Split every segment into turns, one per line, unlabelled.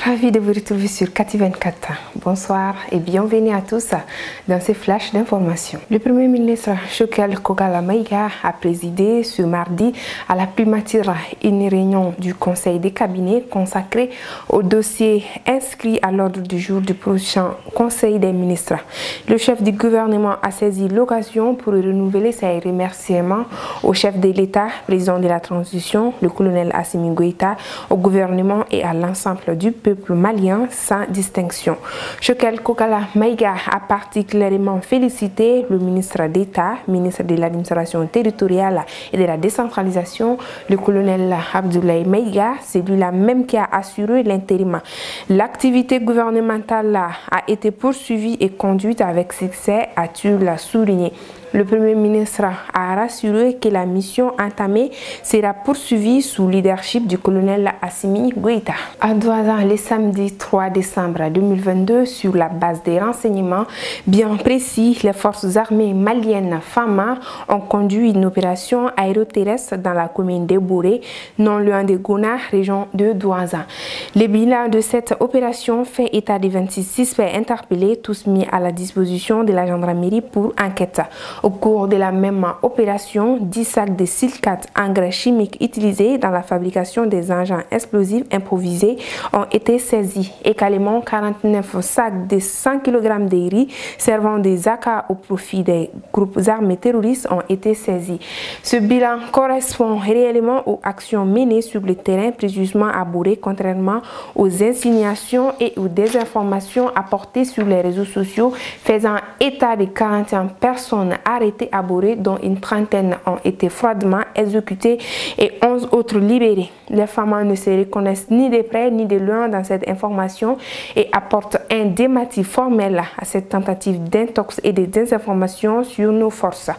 Ravi de vous retrouver sur Kati 24. Bonsoir et bienvenue à tous dans ces flashs d'informations. Le Premier ministre Choguel Kokala Maïga a présidé ce mardi à la primature une réunion du Conseil des cabinets consacrée au dossier inscrit à l'ordre du jour du prochain Conseil des ministres. Le chef du gouvernement a saisi l'occasion pour renouveler ses remerciements au chef de l'État, président de la transition, le colonel Assimi Goïta, au gouvernement et à l'ensemble du peuple malien sans distinction. Choguel Kokala Maïga a particulièrement félicité le ministre d'État, ministre de l'administration territoriale et de la décentralisation, le colonel Abdoulaye Maïga, celui-là même qui a assuré l'intérim. L'activité gouvernementale a été poursuivie et conduite avec succès, a-t-il souligné. Le Premier ministre a rassuré que la mission entamée sera poursuivie sous le leadership du colonel Assimi Goïta. À Douaza, le samedi 3 décembre 2022, sur la base des renseignements bien précis, les forces armées maliennes FAMA ont conduit une opération aéroterrestre dans la commune de Bouré, non loin de Gona, région de Douaza. Le bilan de cette opération fait état de 26 suspects interpellés, tous mis à la disposition de la gendarmerie pour enquête. Au cours de la même opération, 10 sacs de silicate, engrais chimiques utilisés dans la fabrication des engins explosifs improvisés ont été saisis. Également, 49 sacs de 100 kg de riz servant des AK au profit des groupes armés terroristes ont été saisis. Ce bilan correspond réellement aux actions menées sur le terrain précisément à Bouré, contrairement aux insinuations et aux désinformations apportées sur les réseaux sociaux faisant état de 41 personnes arrêtés à Bouré, dont une trentaine ont été froidement exécutés et 11 autres libérés. Les femmes ne se reconnaissent ni de près ni de loin dans cette information et apportent un démenti formel à cette tentative d'intox et de désinformation sur nos forces.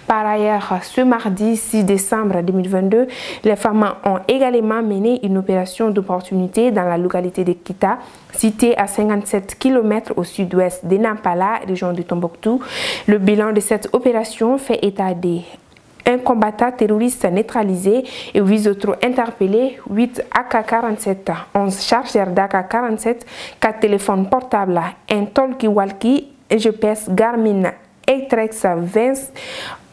Par ailleurs, ce mardi 6 décembre 2022, les femmes ont également mené une opération d'opportunité dans la localité de Kita, située à 57 km au sud-ouest de Nampala, région de Tombouctou. Le bilan de cette opération fait état d'un combattant terroriste neutralisé et 8 autres interpellés, 8 AK-47, 11 chargeurs d'AK-47, 4 téléphones portables, un talkie-walkie, un GPS Garmin Etrex 20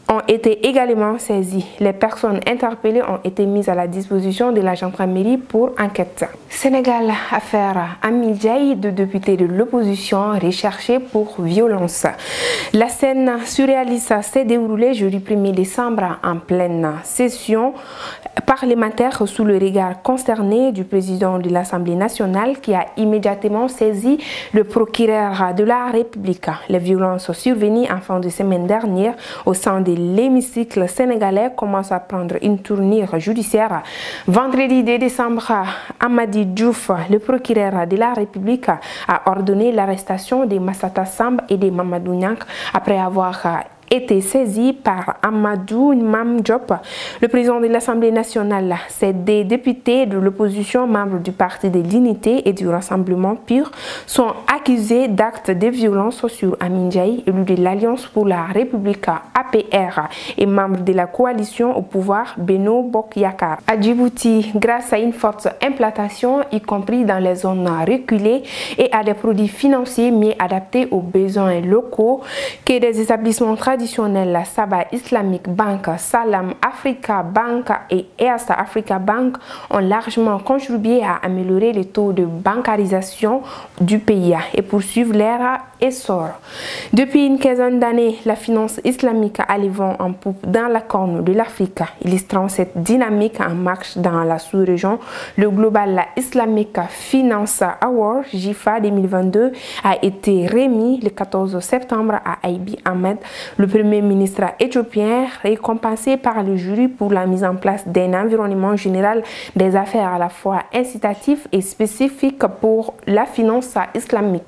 ont été également saisis. Les personnes interpellées ont été mises à la disposition de la gendarmerie pour enquête. Sénégal, affaire Amy Ndiaye, deux députés de l'opposition recherchés pour violence. La scène surréaliste s'est déroulée jeudi 1er décembre en pleine session parlementaire sous le regard consterné du président de l'Assemblée nationale qui a immédiatement saisi le procureur de la République. Les violences survenues en fin de semaine dernière au sein de l'hémicycle sénégalais commencent à prendre une tournure judiciaire. Vendredi 2 décembre, Amady Diouf, le procureur de la République, a ordonné l'arrestation de Massata Samb et de Mamadou Niang après avoir été saisi par Amadou Mam Diop, le président de l'Assemblée nationale. Ces deux députés de l'opposition, membres du Parti de l'Unité et du Rassemblement Pur, sont accusés d'actes de violence sur Amy Ndiaye, élu de l'Alliance pour la République APR et membre de la coalition au pouvoir Benno Bokk Yakaar. À Djibouti, grâce à une forte implantation, y compris dans les zones reculées, et à des produits financiers mieux adaptés aux besoins locaux, que des établissements traditionnels, la Saba Islamic Bank, Salam Africa Bank et East Africa Bank ont largement contribué à améliorer le taux de bancarisation du pays et poursuivre leur essor. Depuis une quinzaine d'années, la finance islamique a le vent en poupe dans la corne de l'Afrique. Illustrant cette dynamique en marche dans la sous-région, le Global Islamic Finance Award GIFA 2022 a été remis le 14 septembre à Abiy Ahmed, le Premier ministre éthiopien, récompensé par le jury pour la mise en place d'un environnement général des affaires à la fois incitatif et spécifique pour la finance islamique.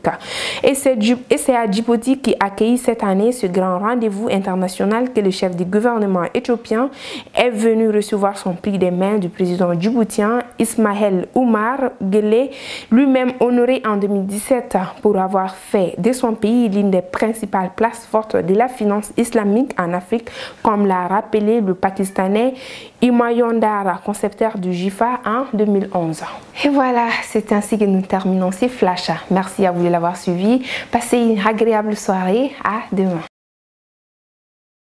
Et c'est à Djibouti qui accueille cette année ce grand rendez-vous international que le chef du gouvernement éthiopien est venu recevoir son prix des mains du président djiboutien Ismaël Omar Guelleh, lui-même honoré en 2017 pour avoir fait de son pays l'une des principales places fortes de la finance l'influence islamique en Afrique, comme l'a rappelé le Pakistanais Humayun Dar, concepteur du JIFA en 2011. Et voilà, c'est ainsi que nous terminons ces flashs. Merci à vous de l'avoir suivi. Passez une agréable soirée. À demain.